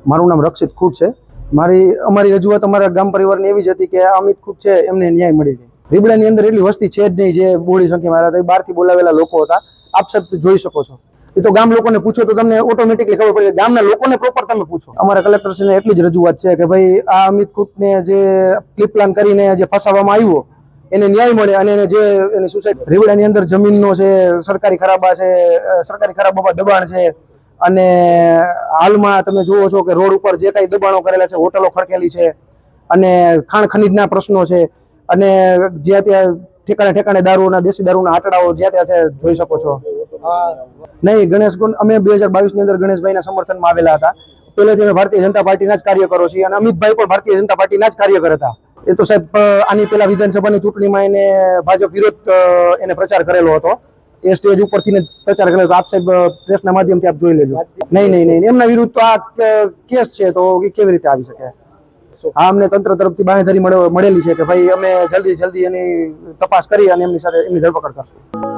મારું નામ રક્ષિત ખૂટ છે। અમારી રજૂઆત અમારા ગામ પરિવારની એવી જ હતી કે અમિત ખૂટ છે એમને ન્યાય મળી જાય। રીબડાની અંદર એટલી વસ્તી છે જ નહીં જે બહોળી સંખ્યામાં હતા, બહારથી બોલાવેલા લોકો હતા। આપ સબ જોઈ શકો છો। એ તો ગામ લોકોને પૂછો તો તમને ઓટોમેટિકલી ખબર પડે। ગામના લોકોને પ્રોપર તમે પૂછો। અમારા કલેક્ટરશ્રીને એટલી જ રજૂઆત છે કે ભાઈ આ અમિત ખૂટને જે ક્લિપ પ્લાન કરીને જે ફસાવવામાં આવ્યો એને ન્યાય મળે અને એને જે એની સુસાઇડ રીબડાની અંદર જમીનનો છે, સરકારી ખરાબા છે, સરકારી ખરાબામાં દબાણ છે અને હાલમાં તમે જુઓ છો કે રોડ ઉપર જે કાંઈ દબાણો કરેલા છે, હોટલો ખડકેલી છે અને ખાણ ખનીજના પ્રશ્નો છે અને જ્યાં ત્યાં ઠેકાણે ઠેકાણે દારૂના દેશી દારૂના આંકડાઓ જ્યાં ત્યાં છે જોઈ શકો છો। નહીં, ગણેશ અમે 2022ની અંદર ગણેશભાઈના સમર્થનમાં આવેલા હતા। પહેલેથી અમે ભારતીય જનતા પાર્ટીના જ કાર્યકરો છીએ અને અમિતભાઈ પણ ભારતીય જનતા પાર્ટીના જ કાર્યકર હતા। એ તો સાહેબ આની પહેલા વિધાનસભાની ચૂંટણીમાં એને ભાજપ વિરોધ એને પ્રચાર કરેલો હતો। એ સ્ટેજ ઉપરથી પ્રચાર કરેલો હતો। આપ સાહેબ પ્રેસના માધ્યમથી આપ જોઈ લેજો। નહીં, એમના વિરુદ્ધ તો આ કેસ છે તો કેવી રીતે આવી શકે? હા, અમને તંત્ર તરફથી બાંહેધરી મળેલી છે કે ભાઈ અમે જલ્દી એની તપાસ કરી અને એમની ધરપકડ કરશું।